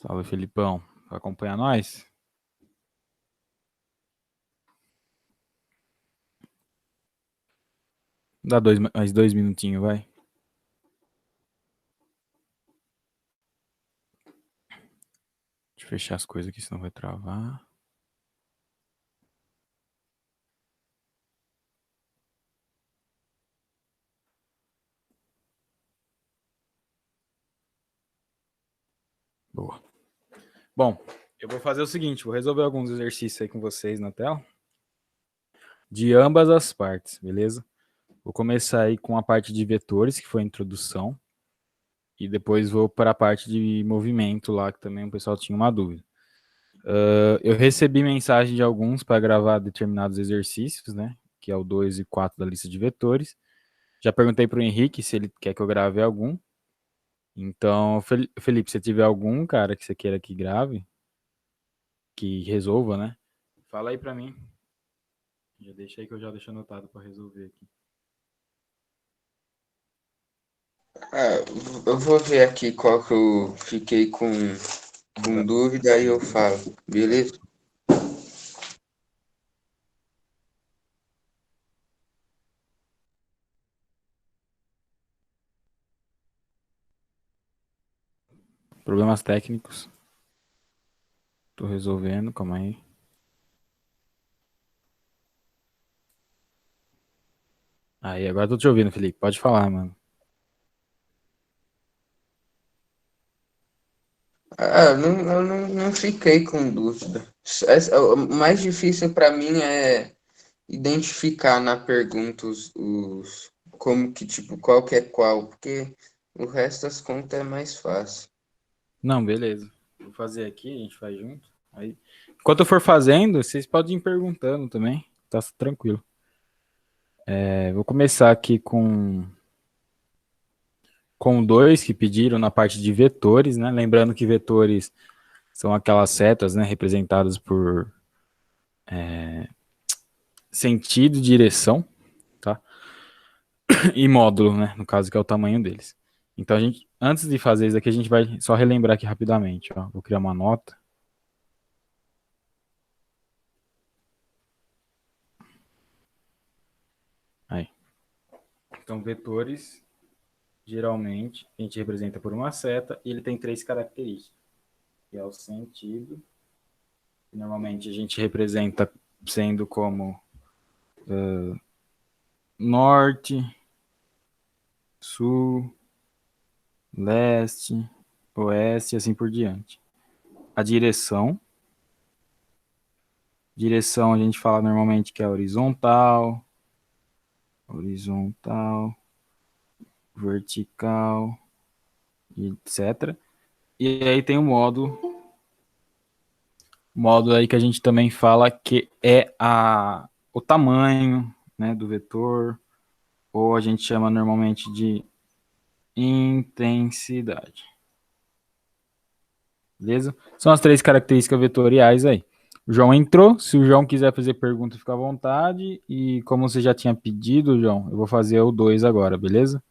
Salve, Felipão. Vai acompanhar nós? Dá mais 2 minutinhos, vai. Deixa eu fechar as coisas aqui, senão vai travar. Boa. Bom, eu vou fazer o seguinte, vou resolver alguns exercícios aí com vocês na tela. De ambas as partes, beleza? Vou começar aí com a parte de vetores, que foi a introdução. E depois vou para a parte de movimento lá, que também o pessoal tinha uma dúvida. Eu recebi mensagem de alguns para gravar determinados exercícios, né? Que é o 2 e 4 da lista de vetores. Já perguntei para o Henrique se ele quer que eu grave algum. Então, Felipe, se tiver algum cara que você queira que grave, que resolva, né? Fala aí pra mim. Já deixa aí que eu já deixo anotado pra resolver aqui. Eu vou ver aqui qual que eu fiquei com dúvida e eu falo, beleza? Problemas técnicos. Tô resolvendo, calma aí. Aí, agora tô te ouvindo, Felipe. Pode falar, mano. Eu não fiquei com dúvida. O mais difícil para mim é identificar na pergunta como que, tipo, qual que é qual, porque o resto das contas é mais fácil. Não, beleza. Vou fazer aqui, a gente faz junto. Aí, enquanto eu for fazendo, vocês podem ir perguntando também. Tá tranquilo. Vou começar aqui com dois que pediram na parte de vetores, né? Lembrando que vetores são aquelas setas, né, representadas por sentido, direção, tá? E módulo, né? No caso, que é o tamanho deles. Então, antes de fazer isso aqui, a gente vai só relembrar aqui rapidamente, ó. Vou criar uma nota. Aí. Então, vetores, geralmente, a gente representa por uma seta e ele tem três características, que é o sentido, que normalmente a gente representa sendo como norte, sul, leste, oeste e assim por diante. A direção a gente fala normalmente que é horizontal, vertical, etc. E aí tem o módulo aí que a gente também fala que é o tamanho, né, do vetor, ou a gente chama normalmente de intensidade. Beleza? São as três características vetoriais aí. O João entrou, se o João quiser fazer pergunta, fica à vontade. E como você já tinha pedido, João, eu vou fazer o 2 agora, beleza?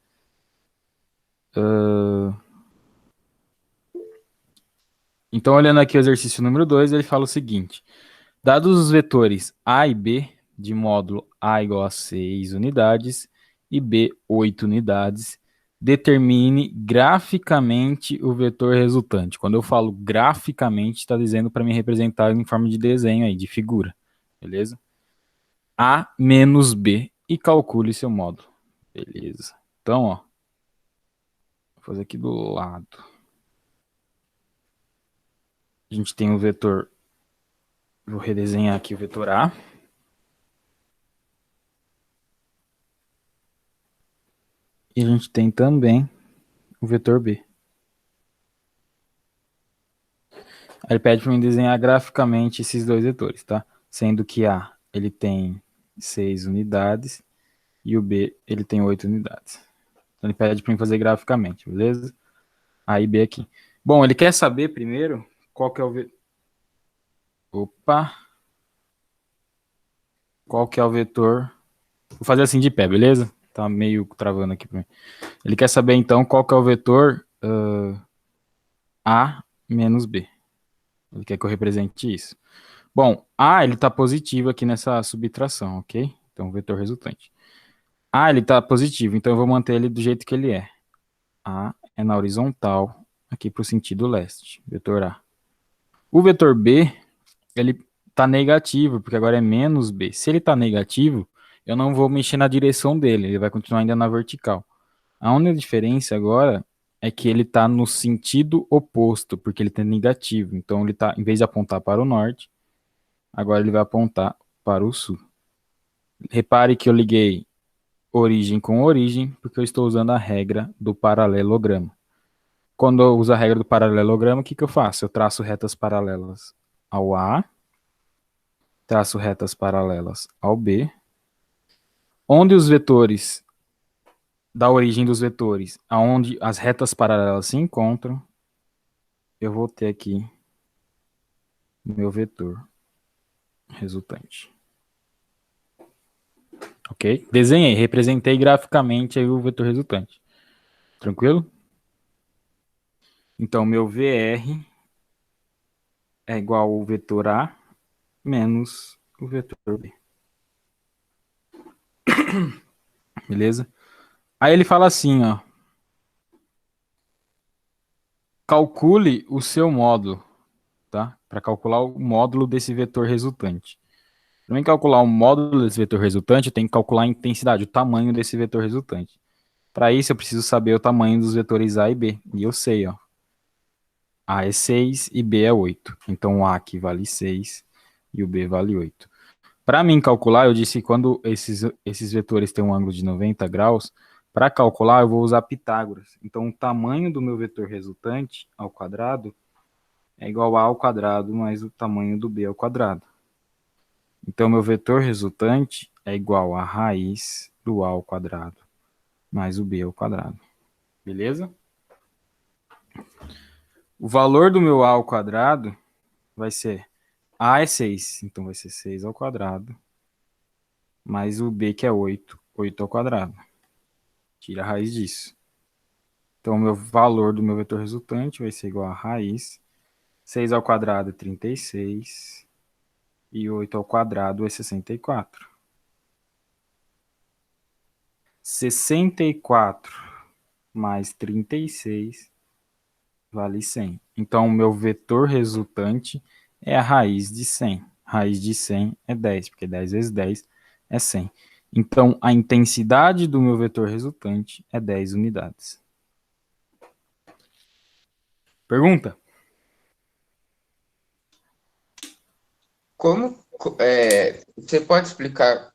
Então, olhando aqui o exercício número 2, ele fala o seguinte: dados os vetores A e B, de módulo A igual a 6 unidades e B 8 unidades, determine graficamente o vetor resultante. Quando eu falo graficamente, está dizendo para me representar em forma de desenho aí, de figura, beleza? A menos B e calcule seu módulo. Beleza. Então, ó, vou fazer aqui do lado. A gente tem o vetor, vou redesenhar aqui o vetor A. E a gente tem também o vetor B. Aí ele pede para mim desenhar graficamente esses dois vetores, tá? Sendo que A ele tem 6 unidades e o B ele tem 8 unidades. Então ele pede para mim fazer graficamente, beleza? A e B aqui. Bom, ele quer saber primeiro qual que é o vetor. Opa! Qual que é o vetor? Vou fazer assim de pé, beleza? Tá meio travando aqui para mim. Ele quer saber então qual que é o vetor A menos B. Ele quer que eu represente isso. Bom, A ele está positivo aqui nessa subtração, ok? Então, vetor resultante. A ele está positivo, então eu vou manter ele do jeito que ele é. A é na horizontal, aqui para o sentido leste, vetor A. O vetor B, ele está negativo, porque agora é menos B. Se ele está negativo, eu não vou mexer na direção dele, ele vai continuar ainda na vertical. A única diferença agora é que ele está no sentido oposto, porque ele está negativo. Então, ele tá, em vez de apontar para o norte, agora ele vai apontar para o sul. Repare que eu liguei origem com origem, porque eu estou usando a regra do paralelogramo. Quando eu uso a regra do paralelogramo, o que, que eu faço? Eu traço retas paralelas ao A, traço retas paralelas ao B, onde os vetores, da origem dos vetores, aonde as retas paralelas se encontram, eu vou ter aqui meu vetor resultante. Ok? Desenhei, representei graficamente aí o vetor resultante. Tranquilo? Então, meu VR é igual ao vetor A menos o vetor B. Beleza? Aí ele fala assim, ó. Calcule o seu módulo, tá? Para calcular o módulo desse vetor resultante. Para mim calcular o módulo desse vetor resultante, eu tenho que calcular a intensidade, o tamanho desse vetor resultante. Para isso, eu preciso saber o tamanho dos vetores A e B. E eu sei, ó. A é 6 e B é 8. Então, o A aqui vale 6 e o B vale 8. Para mim calcular, eu disse que quando esses vetores têm um ângulo de 90 graus, para calcular eu vou usar Pitágoras. Então, o tamanho do meu vetor resultante ao quadrado é igual a ao quadrado mais o tamanho do B ao quadrado. Então, meu vetor resultante é igual a raiz do A ao quadrado mais o B ao quadrado. Beleza? O valor do meu A ao quadrado vai ser A é 6, então vai ser 6 ao quadrado mais o B que é 8, 8 ao quadrado. Tira a raiz disso. Então, o meu valor do meu vetor resultante vai ser igual a raiz. 6 ao quadrado é 36 e 8 ao quadrado é 64. 64 mais 36 vale 100. Então, o meu vetor resultante é a raiz de 100. Raiz de 100 é 10, porque 10 vezes 10 é 100. Então, a intensidade do meu vetor resultante é 10 unidades. Pergunta? Você pode explicar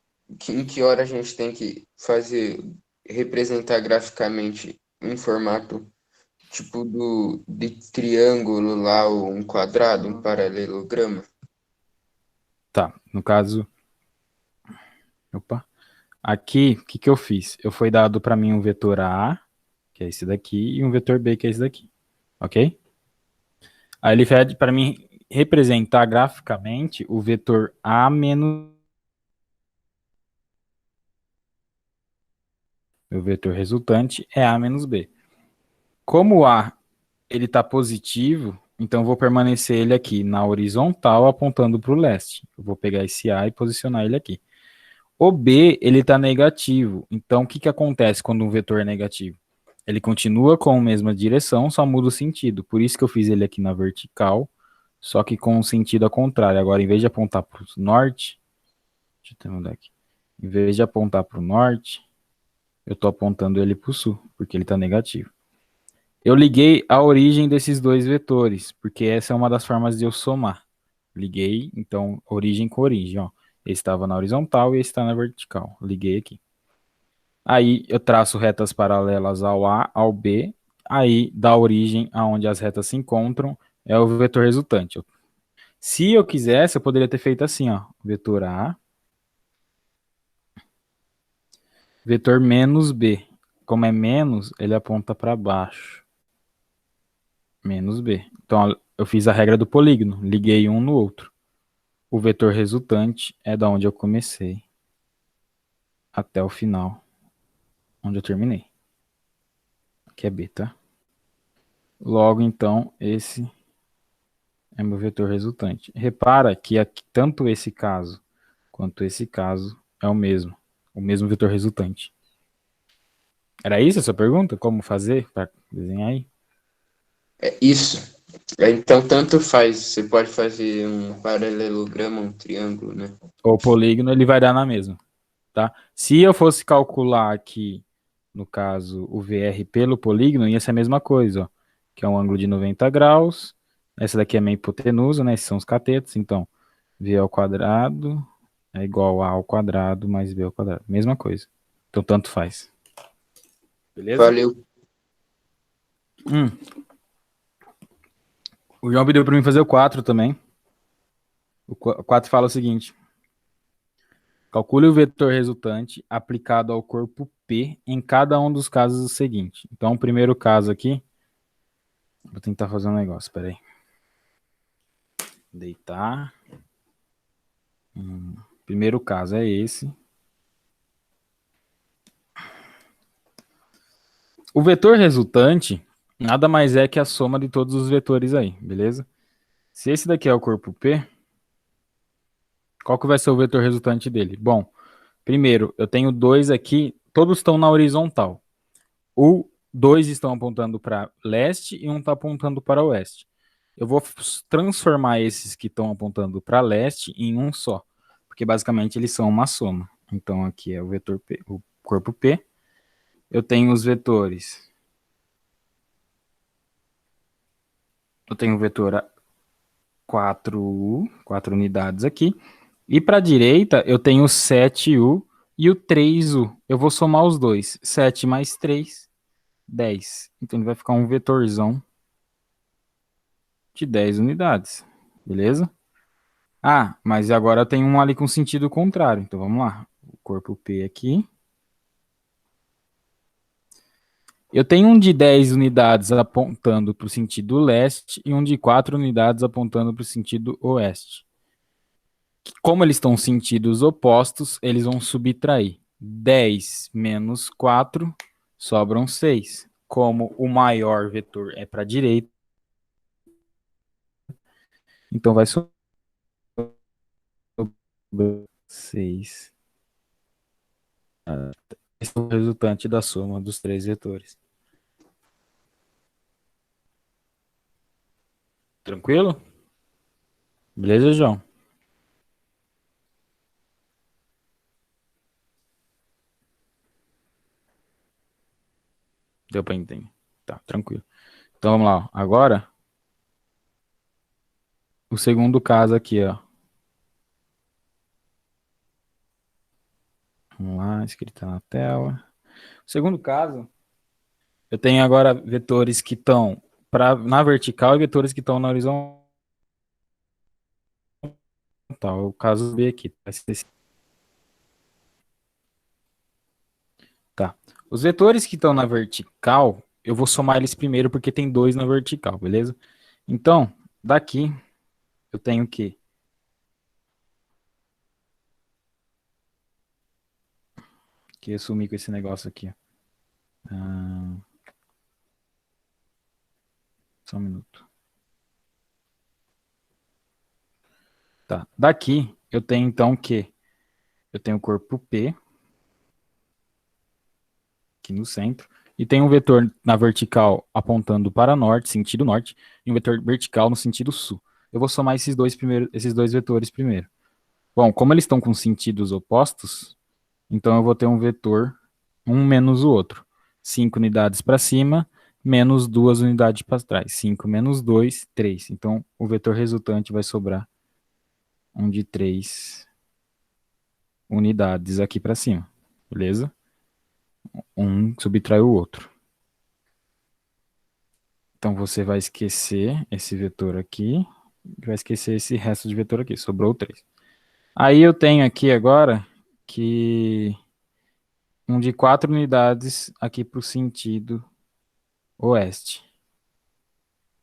em que hora a gente tem que fazer, representar graficamente em formato tipo de triângulo lá, ou um quadrado, um paralelogramo? Tá, no caso... Opa. Aqui, o que, que eu fiz? Eu fui dado para mim um vetor A, que é esse daqui, e um vetor B, que é esse daqui. Ok? Aí ele pede para mim representar graficamente o vetor A menos o vetor resultante é A menos B. Como o A ele está positivo, então eu vou permanecer ele aqui na horizontal apontando para o leste. Eu vou pegar esse A e posicionar ele aqui. O B ele está negativo, então o que, que acontece quando um vetor é negativo? Ele continua com a mesma direção, só muda o sentido. Por isso que eu fiz ele aqui na vertical, só que com o sentido ao contrário. Agora, em vez de apontar para o norte, deixa eu até mudar aqui. Em vez de apontar para o norte, eu estou apontando ele para o sul, porque ele está negativo. Eu liguei a origem desses dois vetores, porque essa é uma das formas de eu somar. Liguei, então, origem com origem. Ó. Esse estava na horizontal e esse está na vertical. Liguei aqui. Aí eu traço retas paralelas ao A, ao B. Aí da origem aonde as retas se encontram é o vetor resultante. Se eu quisesse, eu poderia ter feito assim, ó. Vetor A, vetor menos B. Como é menos, ele aponta para baixo. Menos B. Então, eu fiz a regra do polígono. Liguei um no outro. O vetor resultante é da onde eu comecei até o final, onde eu terminei. Que é B, tá? Logo, então, esse é meu vetor resultante. Repara que aqui, tanto esse caso quanto esse caso é o mesmo vetor resultante. Era isso a sua pergunta? Como fazer para desenhar aí? É isso. Então, tanto faz. Você pode fazer um paralelogramo, um triângulo, né? O polígono ele vai dar na mesma, tá? Se eu fosse calcular aqui, no caso, o VR pelo polígono, ia ser a mesma coisa, ó, que é um ângulo de 90 graus. Essa daqui é minha hipotenusa, né? Esses são os catetos, então V ao quadrado é igual a ao quadrado mais B ao quadrado. Mesma coisa. Então, tanto faz. Beleza? Valeu. Hum. O João pediu para mim fazer o 4 também. O 4 fala o seguinte: calcule o vetor resultante aplicado ao corpo P em cada um dos casos seguintes. Então, o primeiro caso aqui, vou tentar fazer um negócio, peraí. Deitar. Primeiro caso é esse. O vetor resultante nada mais é que a soma de todos os vetores aí, beleza? Se esse daqui é o corpo P, qual que vai ser o vetor resultante dele? Bom, primeiro, eu tenho dois aqui, todos estão na horizontal. O dois estão apontando para leste e um está apontando para oeste. Eu vou transformar esses que estão apontando para leste em um só, porque basicamente eles são uma soma. Então aqui é o vetor P, o corpo P. Eu tenho os vetores. Eu tenho o vetor 4U, 4 unidades aqui. E para a direita eu tenho o 7U e o 3U. Eu vou somar os dois. 7 mais 3, 10. Então ele vai ficar um vetorzão de 10 unidades. Beleza? Ah, mas agora tem um ali com sentido contrário. Então vamos lá. O corpo P aqui. Eu tenho um de 10 unidades apontando para o sentido leste e um de 4 unidades apontando para o sentido oeste. Como eles estão sentidos opostos, eles vão subtrair. 10 menos 4, sobram 6. Como o maior vetor é para a direita, então vai sobrar 6. Esse é o resultante da soma dos três vetores. Tranquilo? Beleza, João? Deu para entender. Tá, tranquilo. Então vamos lá. Agora, o segundo caso aqui, ó. Vamos lá, escrita na tela. O segundo caso, eu tenho agora vetores que estão na vertical e vetores que estão na horizontal. O caso B aqui. Tá. Os vetores que estão na vertical, eu vou somar eles primeiro porque tem dois na vertical, beleza? Então, daqui, eu tenho que eu sumi com esse negócio aqui. Ah, só um minuto. Tá. Daqui, eu tenho então que eu tenho o corpo P aqui no centro e tem um vetor na vertical apontando para norte, sentido norte, e um vetor vertical no sentido sul. Eu vou somar esses dois vetores primeiro. Bom, como eles estão com sentidos opostos, então eu vou ter um vetor um menos o outro. 5 unidades para cima, menos 2 unidades para trás. 5 menos 2, 3. Então o vetor resultante vai sobrar um de 3 unidades aqui para cima. Beleza? Um subtrai o outro. Então você vai esquecer esse vetor aqui, vai esquecer esse resto de vetor aqui, sobrou 3. Aí eu tenho aqui agora que um de 4 unidades aqui para o sentido oeste.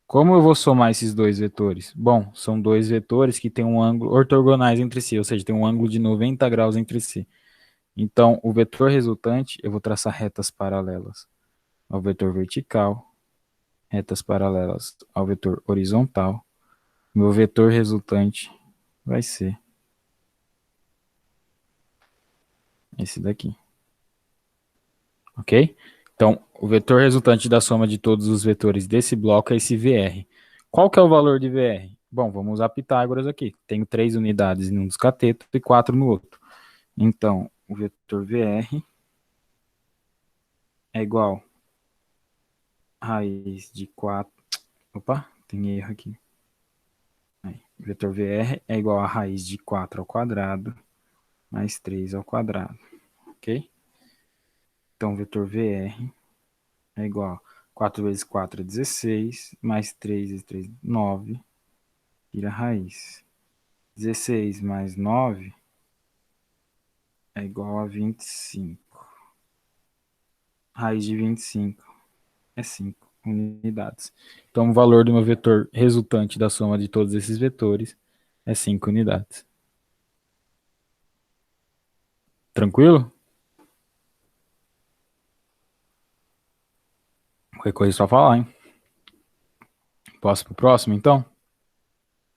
Como eu vou somar esses dois vetores? Bom, são dois vetores que têm um ângulo ortogonais entre si, ou seja, tem um ângulo de 90 graus entre si. Então, o vetor resultante, eu vou traçar retas paralelas ao vetor vertical, retas paralelas ao vetor horizontal, Meu vetor resultante vai ser esse daqui. Ok? Então, o vetor resultante da soma de todos os vetores desse bloco é esse VR. Qual que é o valor de VR? Bom, vamos usar Pitágoras aqui. Tenho 3 unidades em um dos catetos e 4 no outro. Então, o vetor VR é igual a raiz de 4. Opa, tem erro aqui. Aí, o vetor VR é igual a raiz de 4 ao quadrado mais 3 ao quadrado. Ok? Então, o vetor VR é igual a 4 vezes 4 é 16, mais 3 vezes 3, 9, tira a raiz. 16 mais 9 é igual a 25. Raiz de 25 é 5 unidades. Então, o valor do meu vetor resultante da soma de todos esses vetores é 5 unidades. Tranquilo? Qualquer coisa é só falar, hein? Posso pro próximo, então?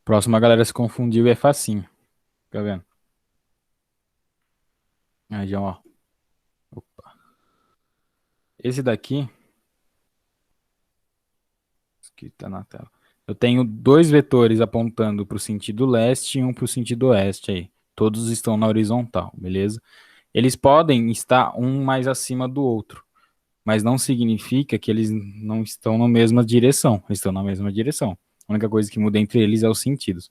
Próximo a galera se confundiu e é facinho. Tá vendo? Aí, já, ó. Opa. Esse daqui, que tá na tela. Eu tenho dois vetores apontando para o sentido leste e um para o sentido oeste aí. Todos estão na horizontal, beleza? Eles podem estar um mais acima do outro, mas não significa que eles não estão na mesma direção. Eles estão na mesma direção. A única coisa que muda entre eles é os sentidos.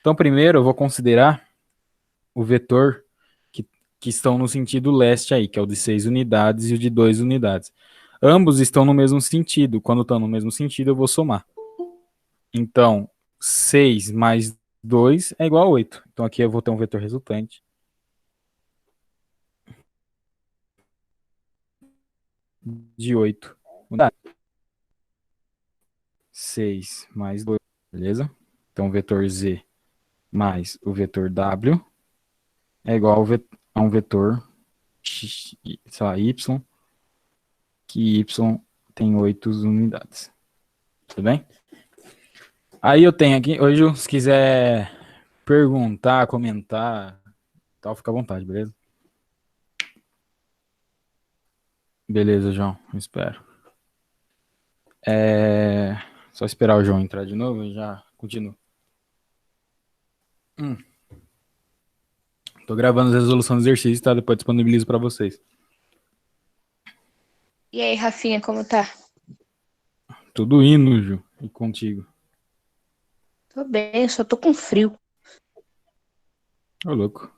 Então, primeiro, eu vou considerar o vetor que, que estão no sentido leste aí, que é o de 6 unidades e o de 2 unidades. Ambos estão no mesmo sentido. Quando estão no mesmo sentido, eu vou somar. Então, 6 mais 2 é igual a 8. Então, aqui eu vou ter um vetor resultante de 8 unidades. 6 mais 2, beleza? Então, o vetor Z mais o vetor W é igual a um vetor X, sei lá, Y, que Y tem 8 unidades. Tudo bem? Aí eu tenho aqui, hoje, se quiser perguntar, comentar, tal, fica à vontade, beleza? Beleza, João, espero. Só esperar o João entrar de novo e já continuo. Tô gravando as resoluções do exercício, tá? Depois disponibilizo para vocês. E aí, Rafinha, como tá? Tudo indo, Ju, e contigo. Tô bem, só tô com frio. Ô, louco.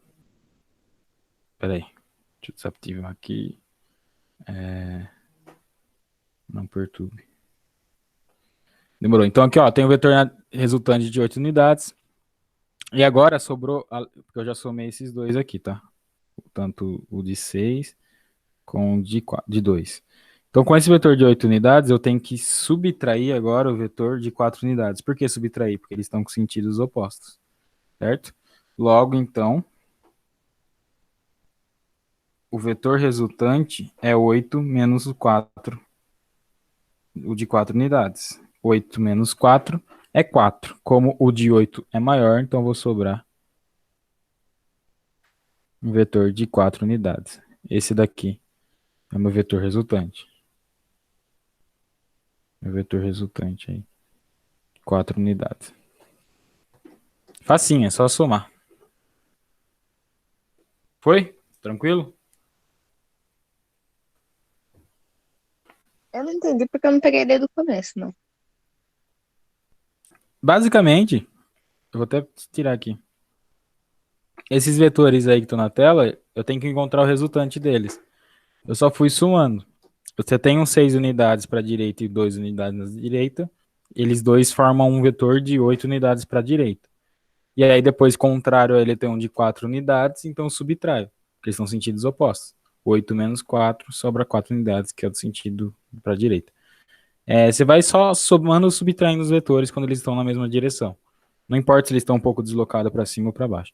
Pera aí. Deixa eu desativar aqui. Não perturbe. Demorou. Então aqui, ó, tem o vetor resultante de 8 unidades. E agora sobrou, porque eu já somei esses dois aqui, tá? Tanto o de 6 com o de 2. Então, com esse vetor de 8 unidades, eu tenho que subtrair agora o vetor de 4 unidades. Por que subtrair? Porque eles estão com sentidos opostos, certo? Logo, então, o vetor resultante é 8 menos o 4, o de 4 unidades. 8 menos 4 é 4. Como o de 8 é maior, então vou sobrar um vetor de 4 unidades. Esse daqui é meu vetor resultante. Meu vetor resultante aí. 4 unidades. Facinho, é só somar. Foi? Tranquilo? Eu não entendi porque eu não peguei desde o começo, não. Basicamente, eu vou até tirar aqui. Esses vetores aí que estão na tela, eu tenho que encontrar o resultante deles. Eu só fui somando. Você tem uns 6 unidades para a direita e 2 unidades na direita. Eles dois formam um vetor de 8 unidades para a direita. E aí depois, contrário, ele tem um de 4 unidades, então subtrai, porque eles são sentidos opostos. 8 menos 4 sobra 4 unidades, que é o sentido para a direita. Você vai só somando ou subtraindo os vetores quando eles estão na mesma direção. Não importa se eles estão um pouco deslocados para cima ou para baixo.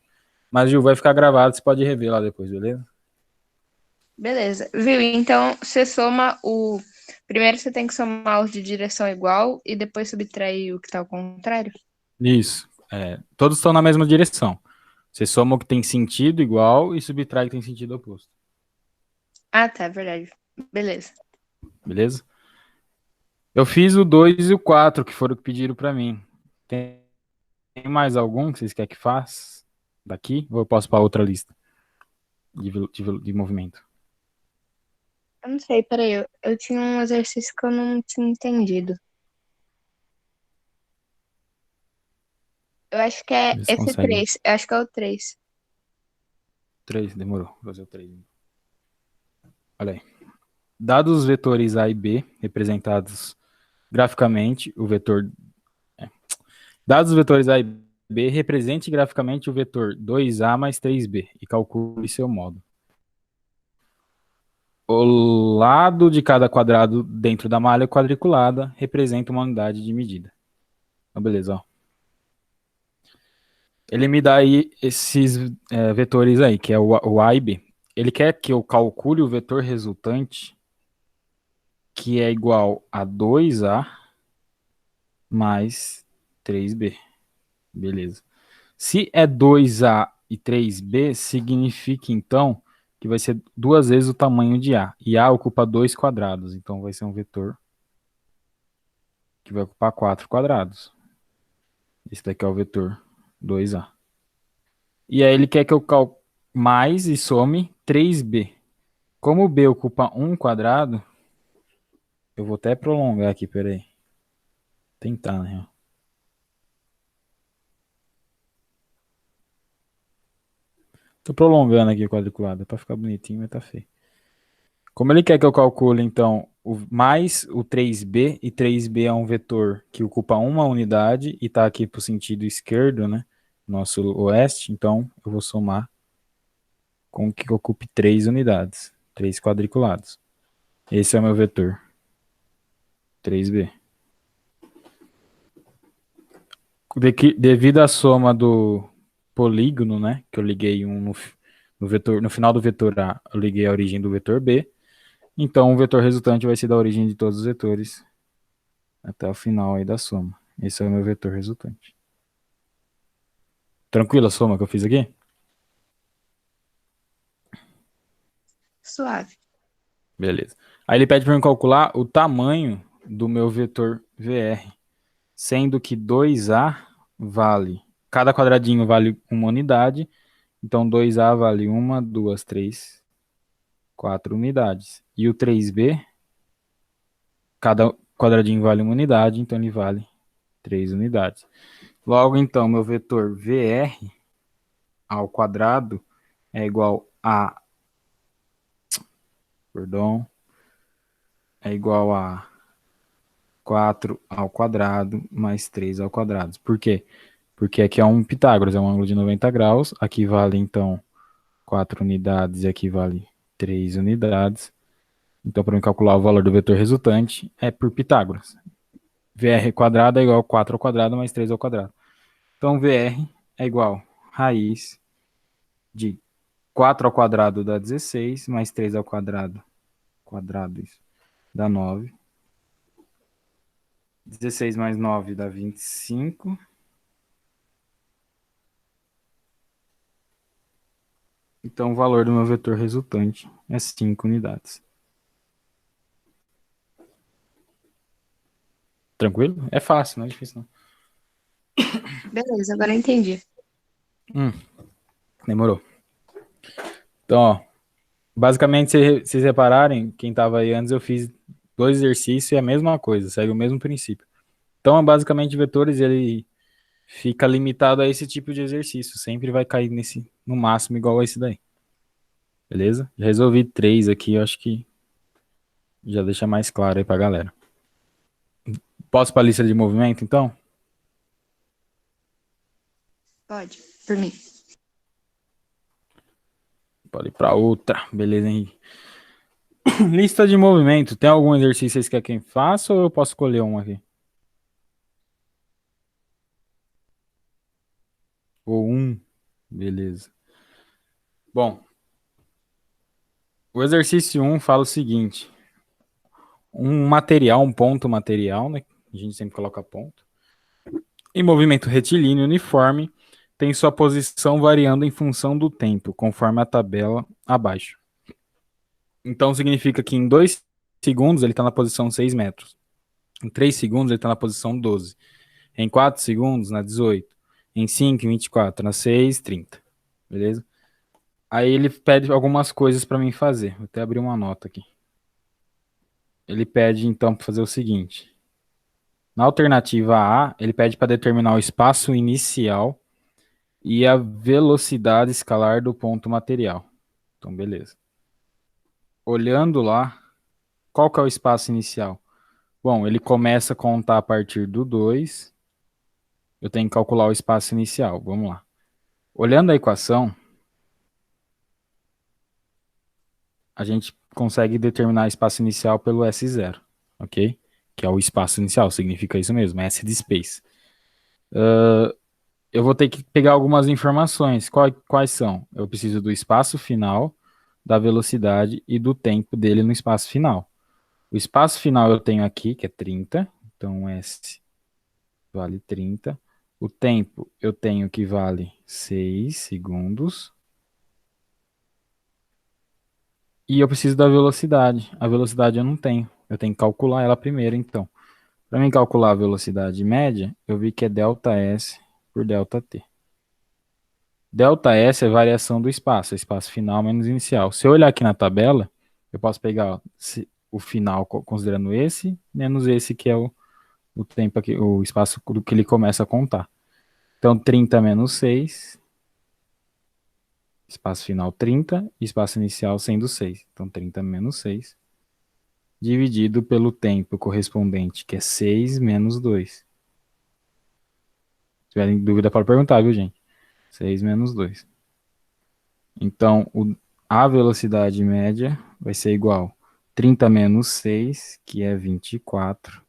Mas, Gil, vai ficar gravado, você pode rever lá depois, beleza? Beleza. Viu? Então, você soma o. Primeiro você tem que somar os de direção igual e depois subtrair o que tá ao contrário? Isso. Todos estão na mesma direção. Você soma o que tem sentido igual e subtrai o que tem sentido oposto. Ah, tá, verdade. Beleza. Beleza? Eu fiz o 2 e o 4, que foram o que pediram pra mim. Tem mais algum que vocês querem que faça daqui? Ou eu posso para outra lista de movimento? Eu não sei, peraí. Eu tinha um exercício que eu não tinha entendido. Eu acho que é Vocês esse conseguem. 3. Eu acho que é o 3. 3, demorou. Vou fazer o 3. Olha aí. Dados os vetores A e B, representados graficamente, o vetor. Dados os vetores A e B, represente graficamente o vetor 2A mais 3B e calcule seu modo. O lado de cada quadrado dentro da malha quadriculada representa uma unidade de medida. Então, beleza, ó. Ele me dá aí esses vetores aí, que é o A e B. Ele quer que eu calcule o vetor resultante, que é igual a 2A mais 3B. Beleza. Se é 2A e 3B, significa então que vai ser duas vezes o tamanho de A. E A ocupa 2 quadrados, então vai ser um vetor que vai ocupar 4 quadrados. Esse daqui é o vetor 2A. E aí ele quer que eu calcule mais e some 3B. Como o B ocupa 1 quadrado, eu vou até prolongar aqui, peraí. Tentar, na real. Tô prolongando aqui o quadriculado, pra ficar bonitinho, mas tá feio. Como ele quer que eu calcule, então, mais o 3B, e 3B é um vetor que ocupa uma unidade e está aqui para o sentido esquerdo, né? Nosso oeste, então eu vou somar com que ocupe 3 unidades, 3 quadriculados. Esse é o meu vetor, 3B. Devido à soma do polígono, né? Que eu liguei um no vetor, no final do vetor A, eu liguei a origem do vetor B. Então o vetor resultante vai ser da origem de todos os vetores até o final aí da soma. Esse é o meu vetor resultante. Tranquila a soma que eu fiz aqui? Suave. Beleza. Aí ele pede para eu calcular o tamanho do meu vetor VR, sendo que 2A vale, cada quadradinho vale uma unidade, então 2A vale 1, 2, 3, 4 unidades. E o 3B, cada quadradinho vale uma unidade, então ele vale 3 unidades. Logo, então, meu vetor VR ao quadrado é igual a, perdão, é igual a 4 ao quadrado mais 3 ao quadrado. Por quê? Porque aqui é um Pitágoras, é um ângulo de 90 graus. Aqui vale, então, 4 unidades e aqui vale 3 unidades. Então, para eu calcular o valor do vetor resultante, é por Pitágoras. VR quadrado é igual a 4 ao quadrado mais 3 ao quadrado. Então, VR é igual a raiz de 4 ao quadrado dá 16, mais 3 ao quadrado, isso, dá 9. 16 mais 9 dá 25. Então, o valor do meu vetor resultante é 5 unidades. Tranquilo? É fácil, não é difícil não. Beleza, agora eu entendi. Demorou. Então, ó, basicamente, se vocês repararem, quem estava aí antes, eu fiz 2 exercícios e é a mesma coisa, segue o mesmo princípio. Então, basicamente, vetores, ele fica limitado a esse tipo de exercício, sempre vai cair no máximo igual a esse daí. Beleza? Já resolvi 3 aqui, eu acho que já deixa mais claro aí pra galera. Posso para a lista de movimento, então? Pode, por mim. Pode ir para outra. Beleza, Henrique. Lista de movimento. Tem algum exercício que vocês querem que faça ou eu posso escolher um aqui? Ou um? Beleza. Bom, o exercício 1 fala o seguinte. Um material, um ponto material, né? A gente sempre coloca ponto. Em movimento retilíneo uniforme, tem sua posição variando em função do tempo, conforme a tabela abaixo. Então significa que em 2 segundos ele está na posição 6 metros. Em 3 segundos ele está na posição 12. Em 4 segundos, na 18. Em 5, em 24. Na 6, 30. Beleza? Aí ele pede algumas coisas para mim fazer. Vou até abrir uma nota aqui. Ele pede então para fazer o seguinte. Na alternativa A, ele pede para determinar o espaço inicial e a velocidade escalar do ponto material. Então, beleza. Olhando lá, qual que é o espaço inicial? Bom, ele começa a contar a partir do 2. Eu tenho que calcular o espaço inicial. Vamos lá. Olhando a equação, a gente consegue determinar o espaço inicial pelo S0, ok? Que é o espaço inicial, significa isso mesmo, S de space. Eu vou ter que pegar algumas informações. Quais são? Eu preciso do espaço final, da velocidade e do tempo dele no espaço final. O espaço final eu tenho aqui, que é 30, então S vale 30. O tempo eu tenho que vale 6 segundos. E eu preciso da velocidade. A velocidade eu não tenho. Eu tenho que calcular ela primeiro, então. Para mim calcular a velocidade média, eu vi que é ΔS por ΔT. ΔS é variação do espaço, espaço final menos inicial. Se eu olhar aqui na tabela, eu posso pegar ó, o final considerando esse, menos esse que é o tempo aqui, o espaço do que ele começa a contar. Então 30 menos 6, espaço final 30, espaço inicial sendo 6. Então 30 menos 6, dividido pelo tempo correspondente, que é 6 menos 2. Se tiverem dúvida, pode perguntar, viu, gente? 6 menos 2. Então, a velocidade média vai ser igual 30 menos 6, que é 24,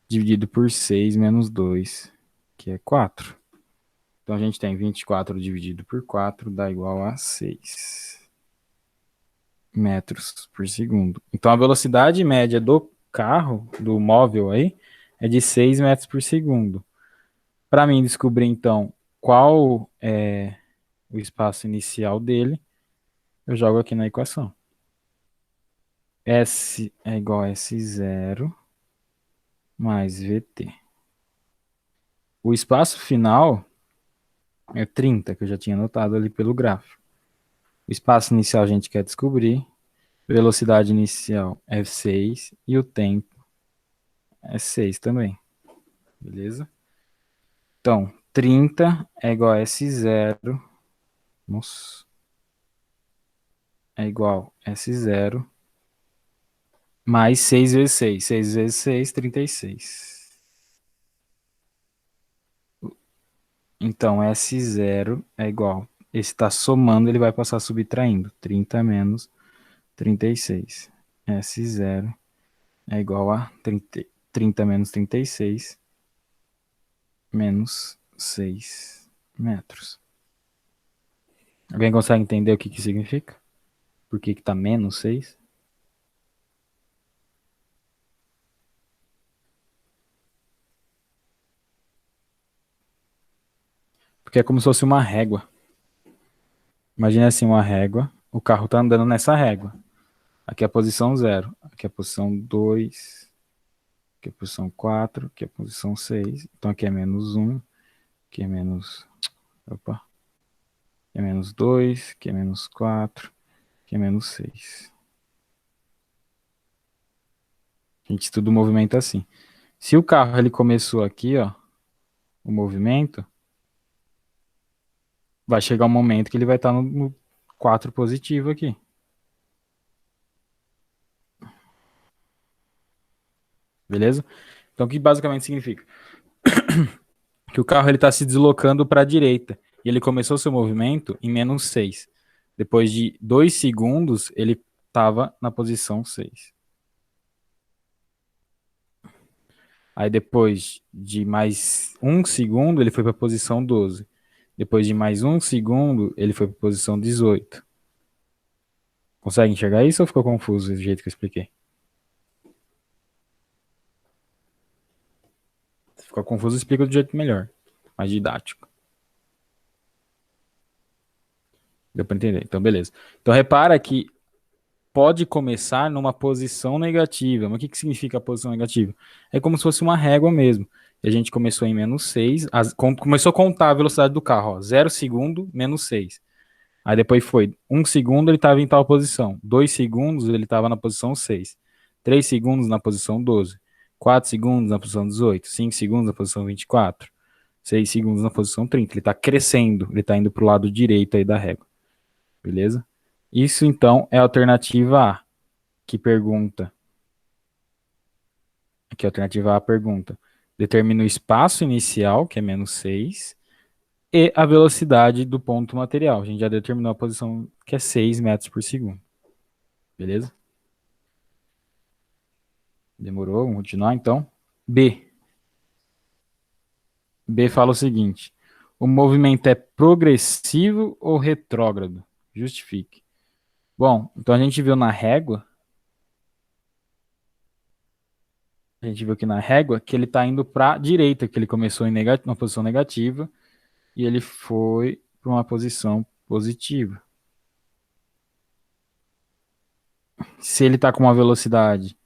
dividido por 6 menos 2, que é 4. Então, a gente tem 24 dividido por 4, dá igual a 6 metros por segundo. Então, a velocidade média do carro, do móvel aí, é de 6 metros por segundo. Para mim descobrir, então, qual é o espaço inicial dele, eu jogo aqui na equação. S é igual a S0 mais VT. O espaço final é 30, que eu já tinha anotado ali pelo gráfico. O espaço inicial a gente quer descobrir. Velocidade inicial é 6 e o tempo é 6 também. Beleza? Então, 30 é igual a S0. Nossa. É igual a S0 mais 6 vezes 6. 6 vezes 6, 36. Então, S0 é igual. Esse está somando, ele vai passar subtraindo. 30 menos 36. S0 é igual a 30 menos 36 menos 6 metros. Alguém consegue entender o que que significa? Por que que tá menos 6? Porque é como se fosse uma régua. Imagina assim uma régua. O carro tá andando nessa régua. Aqui é a posição 0. Aqui é a posição 2. Aqui é a posição 4. Aqui é a posição 6. Então aqui é menos 1. Aqui é menos... Opa. Aqui é menos 2. Aqui é menos 4. Aqui é menos 6. A gente estuda o movimento assim. Se o carro ele começou aqui, ó, o movimento, vai chegar um momento que ele vai estar no 4 positivo aqui. Beleza? Então o que basicamente significa? Que o carro ele está se deslocando para a direita e ele começou seu movimento em menos 6. Depois de 2 segundos, ele estava na posição 6. Aí depois de mais 1 segundo, ele foi para a posição 12. Depois de mais 1 segundo, ele foi para a posição 18. Consegue enxergar isso ou ficou confuso do jeito que eu expliquei? ficou confuso, eu explico de jeito melhor, mais didático. Deu para entender? Então, beleza. Então, repara que pode começar numa posição negativa. Mas o que significa a posição negativa? É como se fosse uma régua mesmo. E a gente começou em -6, começou a contar a velocidade do carro, ó, 0 segundo, -6. Aí depois foi 1 segundo, ele estava em tal posição. 2 segundos, ele estava na posição 6. 3 segundos na posição 12. 4 segundos na posição 18. 5 segundos na posição 24. 6 segundos na posição 30. Ele está crescendo, ele está indo para o lado direito aí da régua. Beleza? Isso, então, é a alternativa A, que pergunta. Aqui a alternativa A pergunta. Determina o espaço inicial, que é -6, e a velocidade do ponto material. A gente já determinou a posição, que é 6 metros por segundo. Beleza? Demorou? Vamos continuar, então. B. B fala o seguinte. O movimento é progressivo ou retrógrado? Justifique. Bom, então a gente viu na régua. A gente viu aqui na régua que ele está indo para a direita, que ele começou em uma posição negativa e ele foi para uma posição positiva. Se ele está com uma velocidade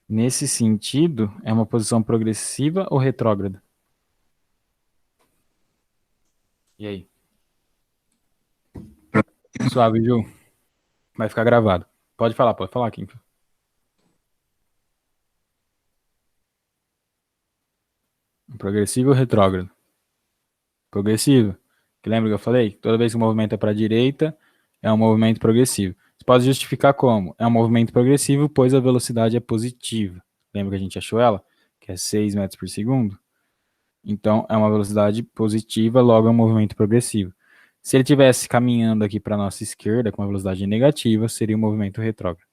nesse sentido, é uma posição progressiva ou retrógrada? E aí? Suave, Ju. Vai ficar gravado. Pode falar, Kim. Progressivo ou retrógrado? Progressivo. Que lembra que eu falei? Toda vez que o movimento é para a direita, é um movimento progressivo. Você pode justificar como? É um movimento progressivo, pois a velocidade é positiva. Lembra que a gente achou ela? Que é 6 metros por segundo? Então, é uma velocidade positiva, logo é um movimento progressivo. Se ele estivesse caminhando aqui para a nossa esquerda com uma velocidade negativa, seria um movimento retrógrado.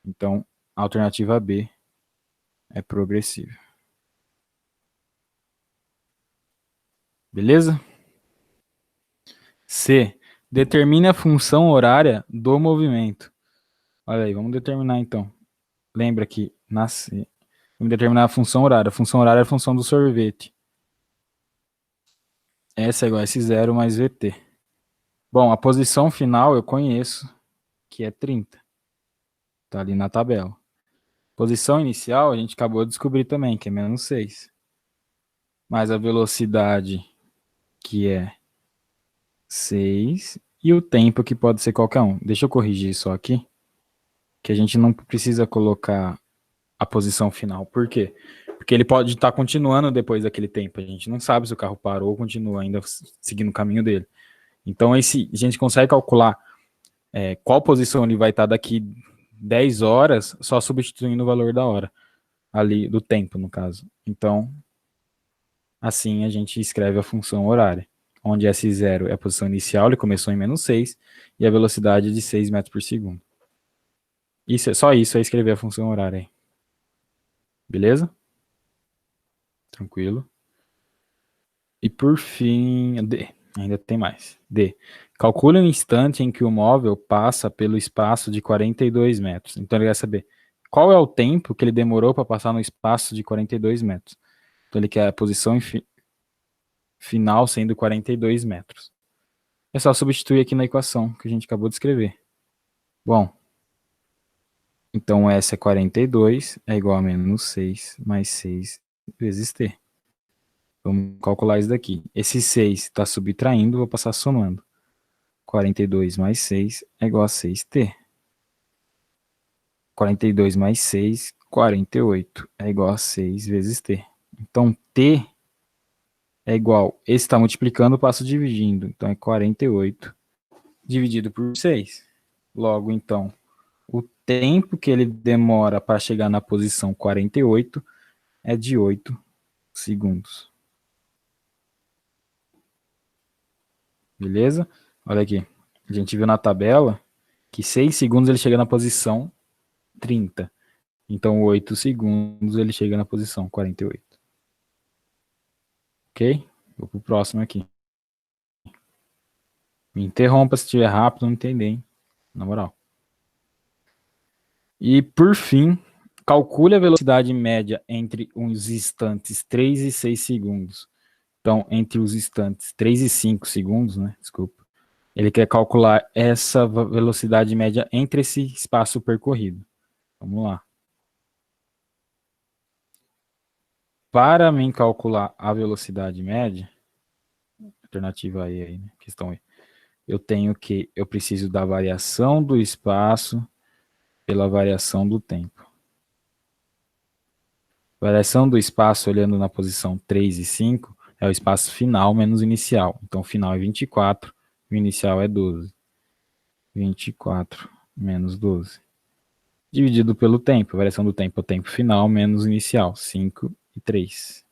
Então, a alternativa B é progressiva. Beleza? C. Determine a função horária do movimento. Olha aí, vamos determinar então. Lembra que vamos determinar a função horária. A função horária é a função do sorvete. S é igual a S0 mais VT. Bom, a posição final eu conheço, que é 30. Tá ali na tabela. Posição inicial a gente acabou de descobrir também, que é -6. Mais a velocidade, que é 6. E o tempo, que pode ser qualquer um. Deixa eu corrigir só aqui, que a gente não precisa colocar a posição final. Por quê? Porque ele pode estar continuando depois daquele tempo. A gente não sabe se o carro parou ou continua ainda seguindo o caminho dele. Então, a gente consegue calcular qual posição ele vai estar daqui 10 horas, só substituindo o valor da hora. Ali, do tempo, no caso. Então, assim a gente escreve a função horária. Onde S0 é a posição inicial, ele começou em -6, e a velocidade é de 6 metros por segundo. Só isso é escrever a função horária aí. Beleza? Tranquilo. E por fim, D. Ainda tem mais. D. Calcule o instante em que o móvel passa pelo espaço de 42 metros. Então ele quer saber qual é o tempo que ele demorou para passar no espaço de 42 metros. Então ele quer a posição final sendo 42 metros. É só substituir aqui na equação que a gente acabou de escrever. Bom, então S é 42, é igual a -6 mais 6 vezes T. Vamos calcular isso daqui. Esse 6 está subtraindo, vou passar somando. 42 mais 6 é igual a 6T. 42 mais 6, 48. É igual a 6 vezes T. Então, T é igual... Esse está multiplicando, eu passo dividindo. Então, é 48 dividido por 6. Logo, então, o tempo que ele demora para chegar na posição 48 é de 8 segundos. Beleza? Olha aqui. A gente viu na tabela que 6 segundos ele chega na posição 30. Então, 8 segundos ele chega na posição 48. Ok? Vou pro próximo aqui. Me interrompa se estiver rápido, não entender, hein? Na moral. E, por fim, Calcule a velocidade média entre os instantes 3 e 6 segundos. Então, entre os instantes 3 e 5 segundos, né? Desculpa. Ele quer calcular essa velocidade média entre esse espaço percorrido. Vamos lá. Para mim calcular a velocidade média, alternativa aí, né? Questão aí. Eu preciso da variação do espaço pela variação do tempo. Variação do espaço, olhando na posição 3 e 5, é o espaço final menos o inicial. Então, o final é 24, o inicial é 12. 24 menos 12. Dividido pelo tempo. A variação do tempo é o tempo final menos o inicial. 5 e 3.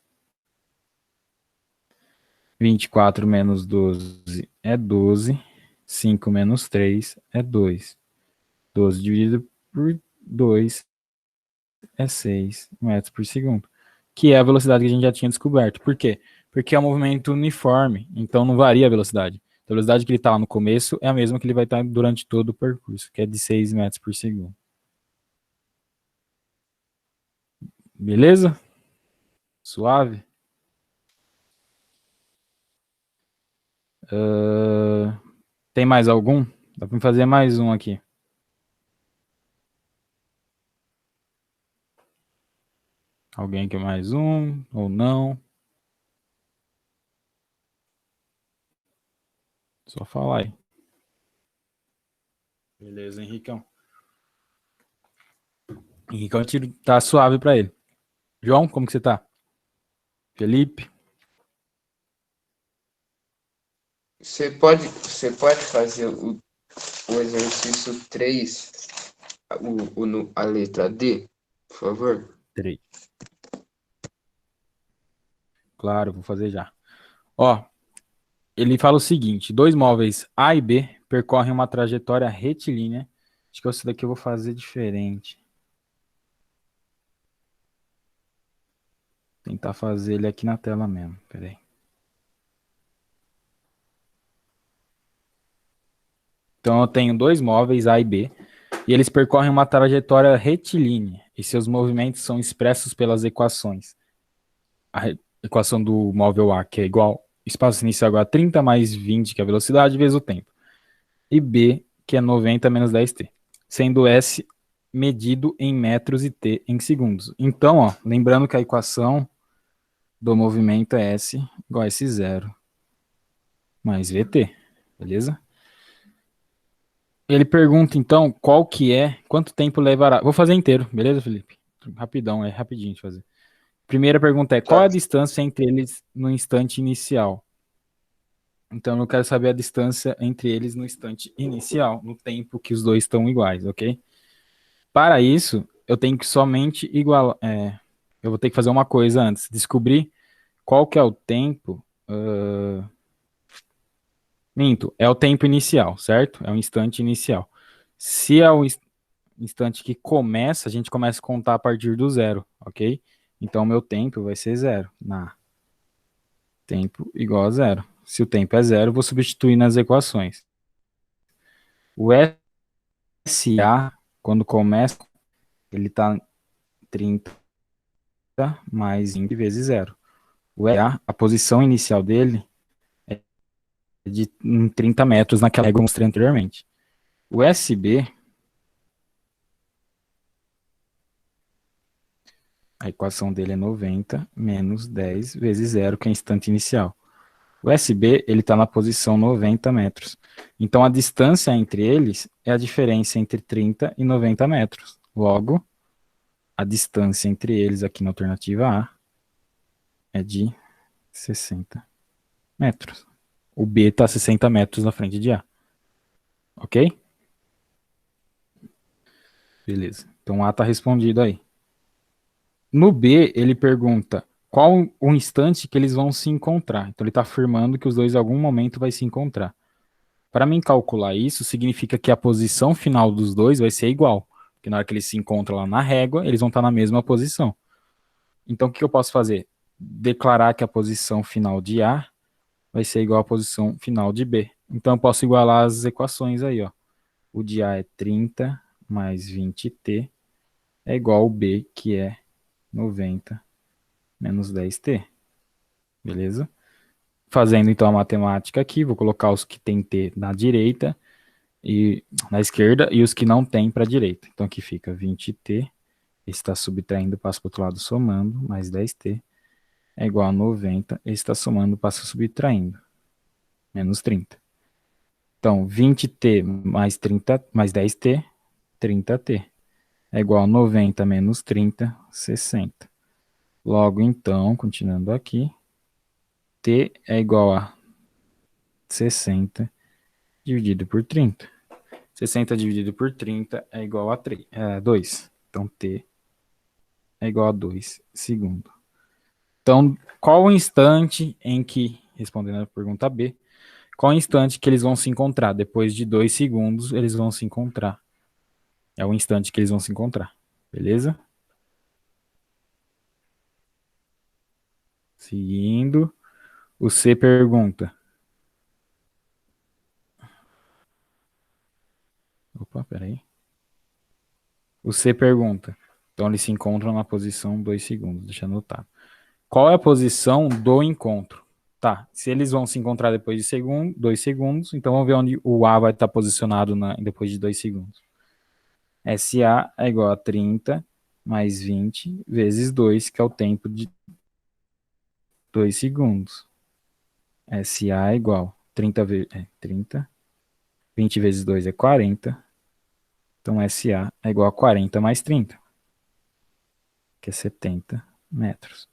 24 menos 12 é 12. 5 menos 3 é 2. 12 dividido por 2 é 6 metros por segundo. Que é a velocidade que a gente já tinha descoberto. Por quê? Porque é um movimento uniforme, então não varia a velocidade. A velocidade que ele está lá no começo é a mesma que ele vai estar durante todo o percurso, que é de 6 metros por segundo. Beleza? Suave? Tem mais algum? Dá para fazer mais um aqui. Alguém quer mais um ou não? Só falar aí. Beleza, Henricão. Henricão tá suave para ele. João, como que você tá? Felipe? Você pode fazer o exercício 3, a letra D, por favor? 3. Claro, vou fazer já. Ó, ele fala o seguinte: dois móveis A e B percorrem uma trajetória retilínea. Acho que esse daqui eu vou fazer diferente. Tentar fazer ele aqui na tela mesmo. Pera aí. Então eu tenho dois móveis A e B e eles percorrem uma trajetória retilínea e seus movimentos são expressos pelas equações. A equação do móvel A, que é igual espaço inicial igual a 30 mais 20, que é a velocidade, vezes o tempo. E B, que é 90 menos 10t. Sendo S medido em metros e T em segundos. Então, ó, lembrando que a equação do movimento é S igual a S0 mais VT, beleza? Ele pergunta, então, quanto tempo levará... Vou fazer inteiro, beleza, Felipe? Rapidão, é rapidinho de fazer. Primeira pergunta é, qual a distância entre eles no instante inicial? Então, eu quero saber a distância entre eles no instante inicial, no tempo que os dois estão iguais, ok? Para isso, eu tenho que somente igualar... eu vou ter que fazer uma coisa antes. Descobrir qual que é o tempo... Minto, é o tempo inicial, certo? É o instante inicial. Se é o instante que começa, a gente começa a contar a partir do zero, ok? Então, meu tempo vai ser zero. Tempo igual a zero. Se o tempo é zero, vou substituir nas equações. O SA, quando começa, ele está 30 mais 20 vezes zero. O EA, a posição inicial dele é de 30 metros naquela que eu mostrei anteriormente. O SB, a equação dele é 90 menos 10 vezes zero, que é o instante inicial. O SB, ele está na posição 90 metros. Então, a distância entre eles é a diferença entre 30 e 90 metros. Logo, a distância entre eles aqui na alternativa A é de 60 metros. O B está a 60 metros na frente de A. Ok? Beleza. Então, A está respondido aí. No B, ele pergunta qual o instante que eles vão se encontrar. Então, ele está afirmando que os dois em algum momento vai se encontrar. Para mim calcular isso, significa que a posição final dos dois vai ser igual. Porque na hora que eles se encontram lá na régua, eles vão estar na mesma posição. Então, o que eu posso fazer? Declarar que a posição final de A vai ser igual à posição final de B. Então, eu posso igualar as equações aí, ó. O de A é 30 mais 20t é igual ao B, que é 90 menos 10t. Beleza? Fazendo então a matemática aqui, vou colocar os que tem t na direita e na esquerda e os que não tem para a direita. Então aqui fica 20t, esse está subtraindo, passa para o outro lado somando, mais 10t é igual a 90, esse está somando, passa subtraindo, menos 30. Então 20t mais 30 mais 10t, 30t é igual a 90 menos 30, 60. Logo então, continuando aqui, t é igual a 60 dividido por 30. 60 dividido por 30 é igual a 2. Então, t é igual a 2 segundos. Então, qual o instante em que, respondendo a pergunta B, qual o instante que eles vão se encontrar? Depois de 2 segundos, eles vão se encontrar. É o instante que eles vão se encontrar. Beleza? Seguindo, o C pergunta. Opa, peraí. O C pergunta. Então, eles se encontram na posição 2 segundos. Deixa eu anotar. Qual é a posição do encontro? Tá, se eles vão se encontrar depois de 2 segundos, então vamos ver onde o A vai estar posicionado depois de 2 segundos. SA é igual a 30 mais 20 vezes 2, que é o tempo de 2 segundos. SA é igual a 30, 20 vezes 2 é 40. Então SA é igual a 40 mais 30, que é 70 metros.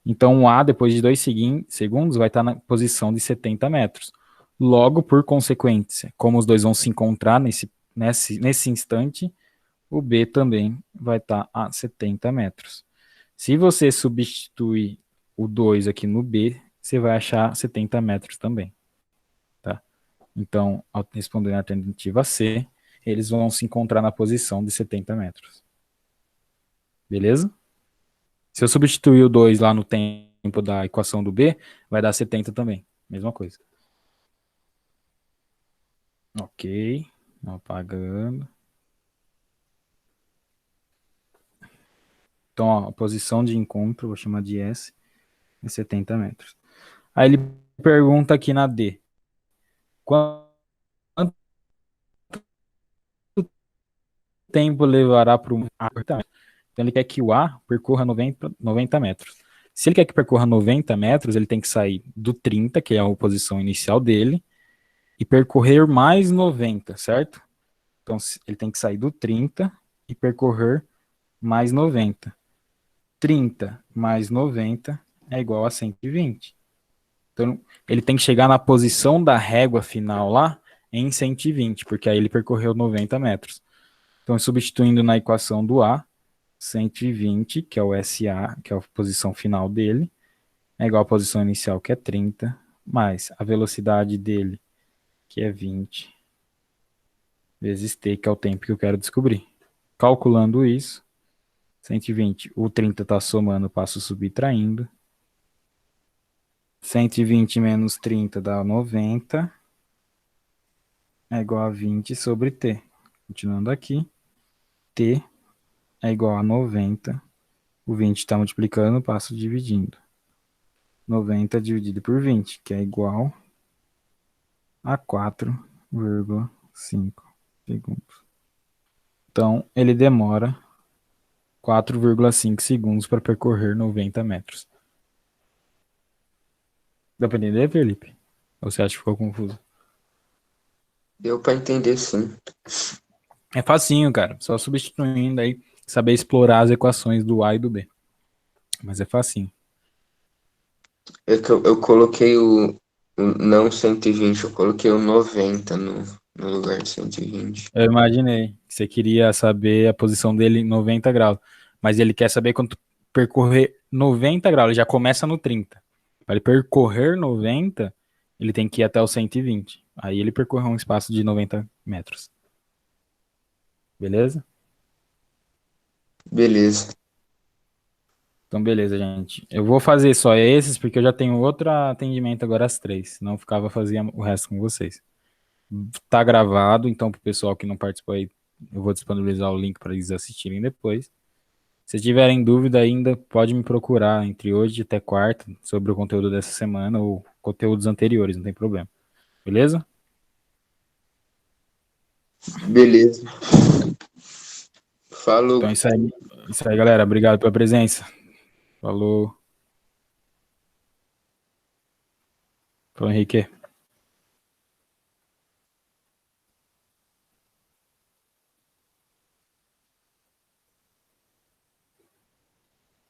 Então o A, depois de 2 segundos, vai estar na posição de 70 metros. Logo, por consequência, como os dois vão se encontrar nesse instante, o B também vai estar a 70 metros. Se você substituir o 2 aqui no B, você vai achar 70 metros também. Tá? Então, ao responder a alternativa C, eles vão se encontrar na posição de 70 metros. Beleza? Se eu substituir o 2 lá no tempo da equação do B, vai dar 70 também. Mesma coisa. Ok. Apagando. Então, ó, a posição de encontro, vou chamar de S, é 70 metros. Aí ele pergunta aqui na D. Quanto tempo levará para o apertamento? Então ele quer que o A percorra 90 metros. Se ele quer que percorra 90 metros, ele tem que sair do 30, que é a posição inicial dele, e percorrer mais 90, certo? Então ele tem que sair do 30 e percorrer mais 90. 30 mais 90 é igual a 120. Então ele tem que chegar na posição da régua final lá em 120, porque aí ele percorreu 90 metros. Então, substituindo na equação do A, 120, que é o SA, que é a posição final dele, é igual à posição inicial, que é 30, mais a velocidade dele, que é 20, vezes t, que é o tempo que eu quero descobrir. Calculando isso, 120, o 30 está somando, passo subtraindo. 120 menos 30 dá 90, é igual a 20 sobre t. Continuando aqui, t é igual a 90, o 20 está multiplicando, passo dividindo. 90 dividido por 20, que é igual a 4,5 segundos. Então, ele demora 4,5 segundos para percorrer 90 metros. Dá para entender, Felipe? Ou você acha que ficou confuso? Deu para entender, sim. É facinho, cara. Só substituindo aí, saber explorar as equações do A e do B. Mas é facinho. Eu coloquei o não 120, eu coloquei o 90 no lugar de 120. Eu imaginei que você queria saber a posição dele em 90 graus. Mas ele quer saber quanto percorrer 90 graus. Ele já começa no 30. Para ele percorrer 90, ele tem que ir até o 120. Aí ele percorreu um espaço de 90 metros. Beleza? Beleza. Então, beleza, gente. Eu vou fazer só esses, porque eu já tenho outro atendimento agora às 3. Senão eu fazia o resto com vocês. Tá gravado, então pro pessoal que não participou aí, eu vou disponibilizar o link para eles assistirem depois. Se tiverem dúvida ainda, pode me procurar entre hoje até quarta sobre o conteúdo dessa semana ou conteúdos anteriores, não tem problema. Beleza? Beleza. Falou. Então é isso aí, galera. Obrigado pela presença. Falou. Falou, Henrique.